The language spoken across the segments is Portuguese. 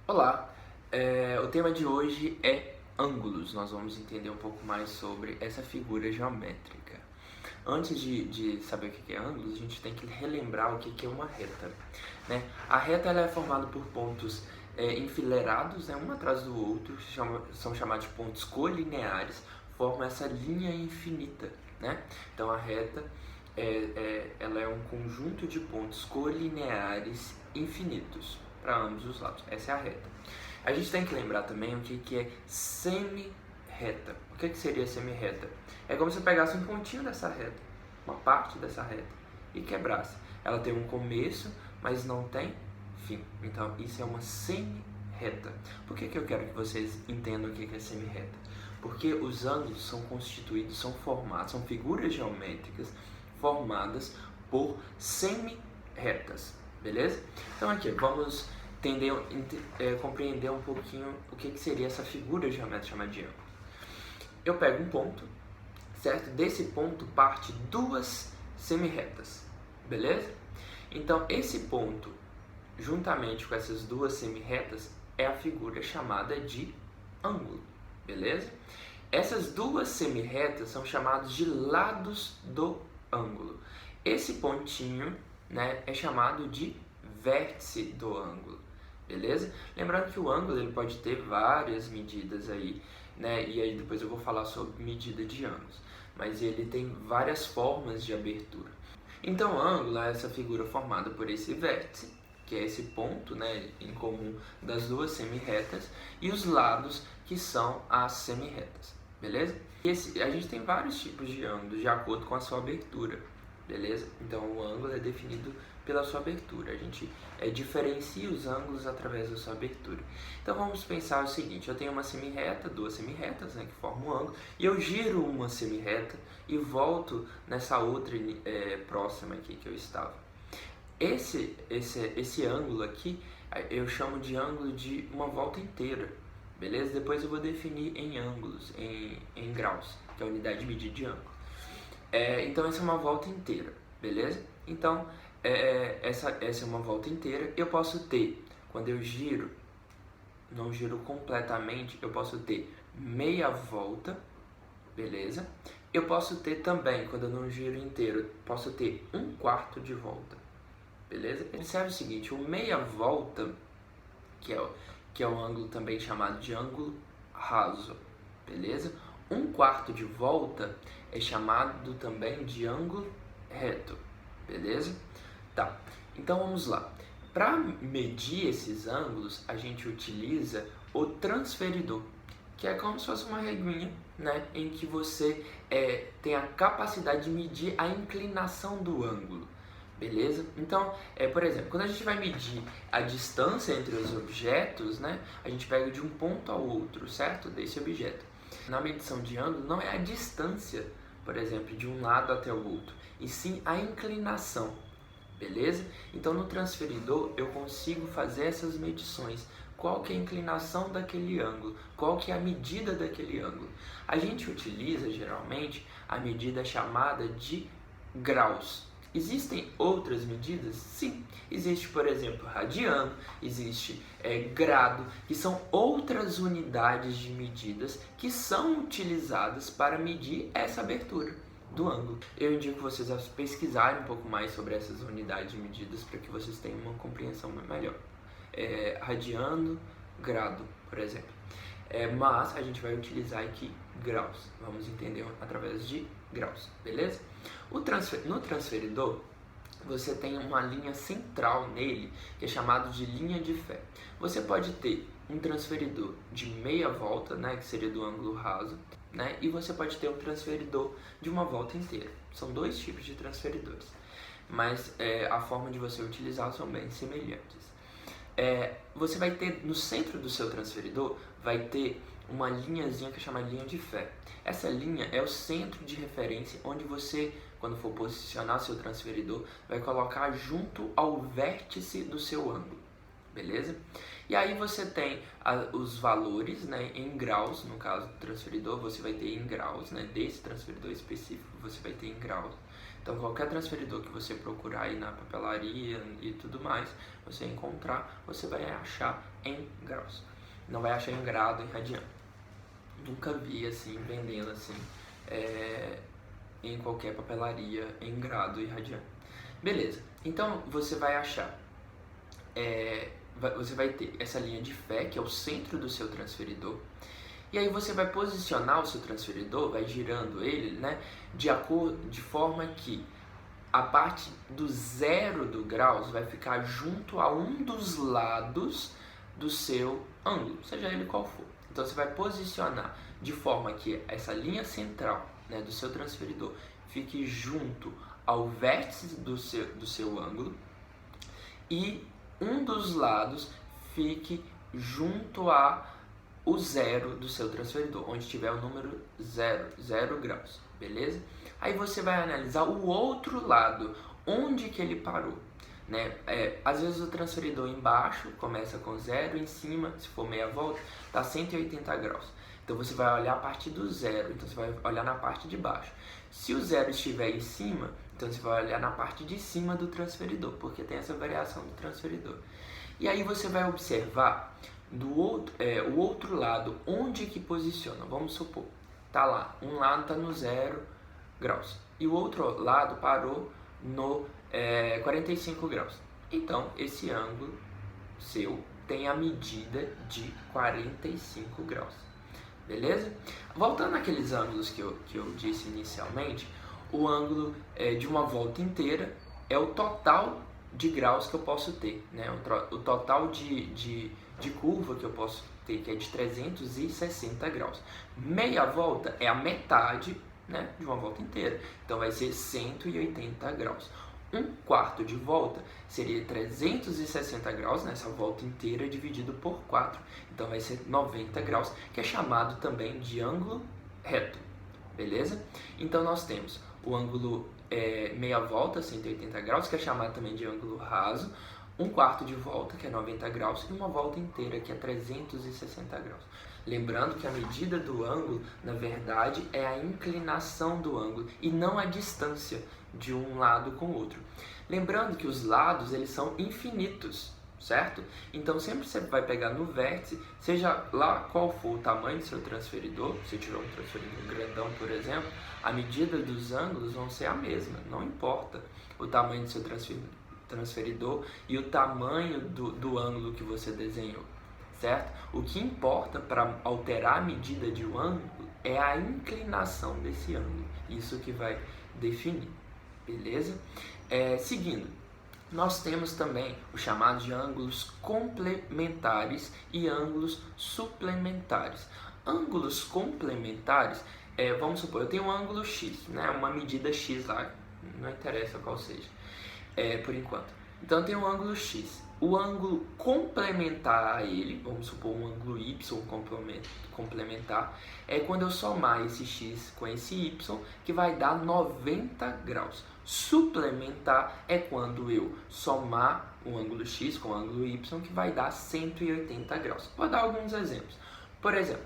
Olá, o tema de hoje é ângulos. Nós vamos entender um pouco mais sobre essa figura geométrica. Antes de saber o que é ângulos, a gente tem que relembrar o que é uma reta, né? A reta ela é formada por pontos enfileirados, né, um atrás do outro, são chamados de pontos colineares, formam essa linha infinita, né? Então a reta ela é um conjunto de pontos colineares infinitos para ambos os lados. Essa é a reta. A gente tem que lembrar também o que é semi-reta. O que seria semi-reta? É como se eu pegasse um pontinho dessa reta, uma parte dessa reta, e quebrasse. Ela tem um começo, mas não tem fim. Então, isso é uma semi-reta. Por que eu quero que vocês entendam o que é semi-reta? Porque os ângulos são constituídos, são formados, são figuras geométricas formadas por semi-retas, beleza? Então aqui, vamos compreender um pouquinho o que seria essa figura geométrica chamada de ângulo. Eu pego um ponto, certo? Desse ponto parte duas semi-retas, beleza? Então esse ponto, juntamente com essas duas semi-retas, é a figura chamada de ângulo, beleza? Essas duas semi-retas são chamadas de lados do ângulo. Esse pontinho, né, é chamado de vértice do ângulo, beleza? Lembrando que o ângulo ele pode ter várias medidas aí, né? E aí depois eu vou falar sobre medida de ângulos, mas ele tem várias formas de abertura. Então o ângulo é essa figura formada por esse vértice, que é esse ponto, né, em comum das duas semi-retas, e os lados, que são as semi-retas, beleza? A gente tem vários tipos de ângulos de acordo com a sua abertura, beleza? Então o ângulo é definido pela sua abertura. A gente diferencia os ângulos através da sua abertura. Então vamos pensar o seguinte: eu tenho uma semi-reta, duas semi-retas, né, que formam um ângulo, e eu giro uma semi-reta e volto nessa outra próxima aqui que eu estava. Esse ângulo aqui eu chamo de ângulo de uma volta inteira, beleza? Depois eu vou definir em ângulos, em graus, que é a unidade de medida de ângulo. Então essa é uma volta inteira, beleza? Então essa é uma volta inteira. Eu posso ter, quando eu giro, não giro completamente, eu posso ter meia volta, beleza? Eu posso ter também, quando eu não giro inteiro, posso ter um quarto de volta, beleza? Observe o seguinte: o meia volta, que é um ângulo também chamado de ângulo raso, beleza? Um quarto de volta é chamado também de ângulo reto, beleza? Tá, então vamos lá. Para medir esses ângulos, a gente utiliza o transferidor, que é como se fosse uma reguinha, né, em que você tem a capacidade de medir a inclinação do ângulo, beleza? Então, por exemplo, quando a gente vai medir a distância entre os objetos, né, a gente pega de um ponto ao outro, certo? Desse objeto. Na medição de ângulo, não é a distância, por exemplo, de um lado até o outro, e sim a inclinação, beleza? Então, no transferidor, eu consigo fazer essas medições. Qual que é a inclinação daquele ângulo? Qual que é a medida daquele ângulo? A gente utiliza, geralmente, a medida chamada de graus. Existem outras medidas? Sim. Existe, por exemplo, radiano, existe grado, que são outras unidades de medidas que são utilizadas para medir essa abertura do ângulo. Eu indico vocês a pesquisarem um pouco mais sobre essas unidades de medidas para que vocês tenham uma compreensão melhor. Radiano, grado, por exemplo. Mas a gente vai utilizar aqui graus. Vamos entender através de graus, beleza? No transferidor, você tem uma linha central nele, que é chamado de linha de fé. Você pode ter um transferidor de meia volta, né, que seria do ângulo raso, né, e você pode ter um transferidor de uma volta inteira. São dois tipos de transferidores, mas a forma de você utilizar são bem semelhantes. Você vai ter, no centro do seu transferidor, vai ter uma linhazinha que é chamada linha de fé. Essa linha é o centro de referência onde você, quando for posicionar seu transferidor, vai colocar junto ao vértice do seu ângulo, beleza? E aí você tem os valores, né, em graus. No caso do transferidor, você vai ter em graus, né, desse transferidor específico, você vai ter em graus, Então qualquer transferidor que você procurar aí na papelaria e tudo mais, você encontrar, você vai achar em graus. Não vai achar em grado, em radiano. Nunca vi assim, vendendo assim, em qualquer papelaria em grado e radiano. Beleza, então você vai achar, você vai ter essa linha de fé, que é o centro do seu transferidor, e aí você vai posicionar o seu transferidor, vai girando ele, né, de forma que a parte do 0 do graus vai ficar junto a um dos lados do seu ângulo, seja ele qual for. Então você vai posicionar de forma que essa linha central, né, do seu transferidor fique junto ao vértice do seu ângulo e um dos lados fique junto a o 0 do seu transferidor, onde tiver o número 0 graus, beleza? Aí você vai analisar o outro lado, onde que ele parou, né? Às vezes o transferidor embaixo começa com 0, em cima, se for meia volta, está 180 graus. Então você vai olhar a partir do 0, então você vai olhar na parte de baixo. Se o 0 estiver em cima, então você vai olhar na parte de cima do transferidor, porque tem essa variação do transferidor. E aí você vai observar o outro lado, onde que posiciona. Vamos supor, tá lá, um lado está no 0 graus e o outro lado parou no 45 graus. Então esse ângulo seu tem a medida de 45 graus. Beleza? Voltando àqueles ângulos que eu disse inicialmente, o ângulo de uma volta inteira é o total de graus que eu posso ter, né? O total de curva que eu posso ter, que é de 360 graus. Meia volta é a metade, né, de uma volta inteira, então vai ser 180 graus. Um quarto de volta seria 360 graus, nessa volta inteira, dividido por 4. Então vai ser 90 graus, que é chamado também de ângulo reto. Beleza? Então nós temos o ângulo meia volta, 180 graus, que é chamado também de ângulo raso. Um quarto de volta, que é 90 graus, e uma volta inteira, que é 360 graus. Lembrando que a medida do ângulo, na verdade, é a inclinação do ângulo e não a distância de um lado com o outro. Lembrando que os lados, eles são infinitos, certo? Então sempre você vai pegar no vértice, seja lá qual for o tamanho do seu transferidor, se tiver um transferidor grandão, por exemplo, a medida dos ângulos vão ser a mesma, não importa o tamanho do seu transferidor e o tamanho do ângulo que você desenhou, certo? O que importa para alterar a medida de um ângulo é a inclinação desse ângulo, isso que vai definir, beleza? Seguindo, nós temos também os chamados de ângulos complementares e ângulos suplementares. Ângulos complementares, vamos supor, eu tenho um ângulo X, né, uma medida X lá, não interessa qual seja, por enquanto. Então tem um ângulo X. O ângulo complementar a ele, vamos supor um ângulo Y complementar, é quando eu somar esse X com esse Y, que vai dar 90 graus. Suplementar é quando eu somar o ângulo X com o ângulo Y, que vai dar 180 graus. Vou dar alguns exemplos. Por exemplo,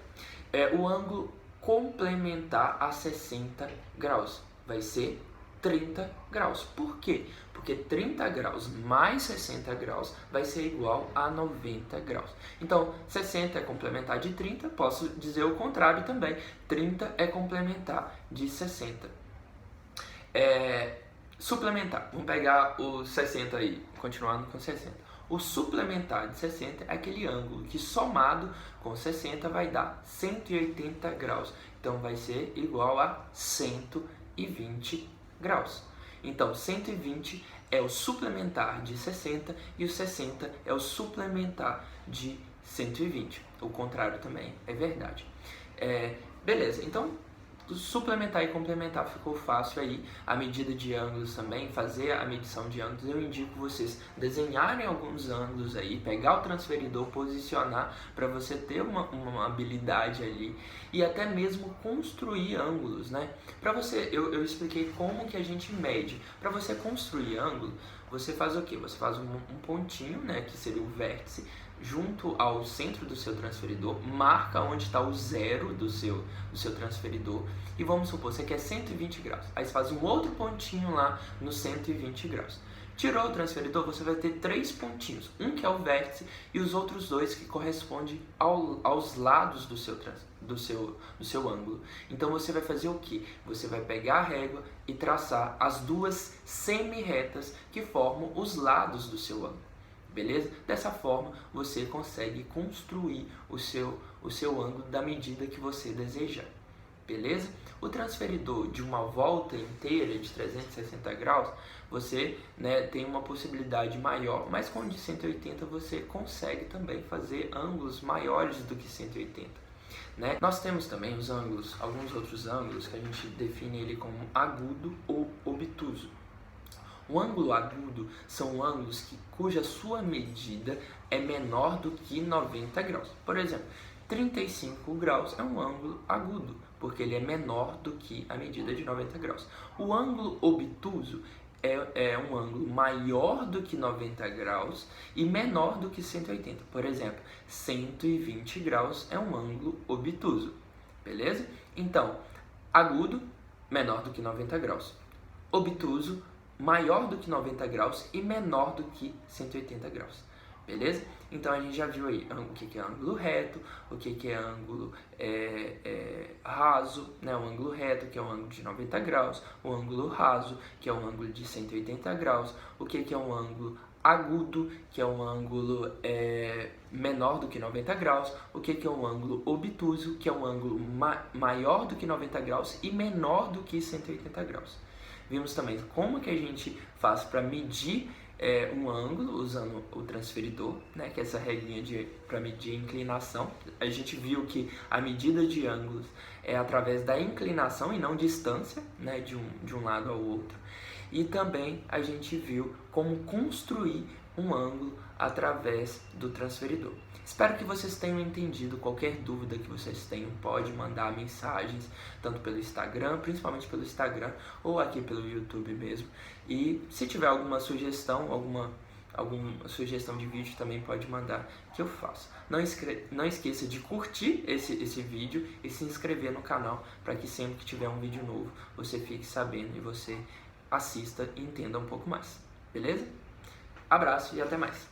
o ângulo complementar a 60 graus vai ser 30 graus. Por quê? Porque 30 graus mais 60 graus vai ser igual a 90 graus. Então, 60 é complementar de 30, posso dizer o contrário também. 30 é complementar de 60. Suplementar, vamos pegar o 60 aí, continuando com 60. O suplementar de 60 é aquele ângulo que somado com 60 vai dar 180 graus. Então, vai ser igual a 120 graus. Então, 120 é o suplementar de 60 e o 60 é o suplementar de 120. O contrário também é verdade. Beleza, então suplementar e complementar ficou fácil aí. A medida de ângulos também, fazer a medição de ângulos, eu indico vocês desenharem alguns ângulos aí, pegar o transferidor, posicionar para você ter uma habilidade ali e até mesmo construir ângulos, né? Para você, eu expliquei como que a gente mede. Para você construir ângulo, você faz o quê? Você faz um pontinho, né, que seria o vértice junto ao centro do seu transferidor, marca onde está o zero do seu transferidor e vamos supor, você quer 120 graus. Aí você faz um outro pontinho lá no 120 graus. Tirou o transferidor, você vai ter 3 pontinhos, um que é o vértice e os outros 2 que correspondem aos lados do seu ângulo. Então você vai fazer o que? Você vai pegar a régua e traçar as 2 semi-retas que formam os lados do seu ângulo. Beleza? Dessa forma você consegue construir o seu ângulo da medida que você desejar. Beleza? O transferidor de uma volta inteira de 360 graus, você tem uma possibilidade maior, mas com o de 180 você consegue também fazer ângulos maiores do que 180. Nós temos também os ângulos, alguns outros ângulos que a gente define ele como agudo ou obtuso. O ângulo agudo são ângulos cuja sua medida é menor do que 90 graus. Por exemplo, 35 graus é um ângulo agudo, porque ele é menor do que a medida de 90 graus. O ângulo obtuso é um ângulo maior do que 90 graus e menor do que 180. Por exemplo, 120 graus é um ângulo obtuso. Beleza? Então, agudo, menor do que 90 graus. Obtuso, maior do que 90 graus e menor do que 180 graus. Beleza? Então a gente já viu aí o que é ângulo reto, o que é ângulo raso, o ângulo reto, que é um ângulo de 90 graus, o ângulo raso, que é um ângulo de 180 graus, o que é um ângulo agudo, que é um ângulo menor do que 90 graus, o que é um ângulo obtuso, que é um ângulo maior do que 90 graus e menor do que 180 graus. Vimos também como que a gente faz para medir um ângulo usando o transferidor, que é essa regrinha para medir a inclinação. A gente viu que a medida de ângulos é através da inclinação e não distância, de um lado ao outro. E também a gente viu como construir um ângulo através do transferidor. Espero que vocês tenham entendido. Qualquer dúvida que vocês tenham, pode mandar mensagens, tanto pelo Instagram, principalmente pelo Instagram, ou aqui pelo YouTube mesmo. E se tiver alguma sugestão, alguma sugestão de vídeo também pode mandar, que eu faço. Não esqueça de curtir esse vídeo e se inscrever no canal, para que sempre que tiver um vídeo novo, você fique sabendo e você assista e entenda um pouco mais. Beleza? Abraço e até mais!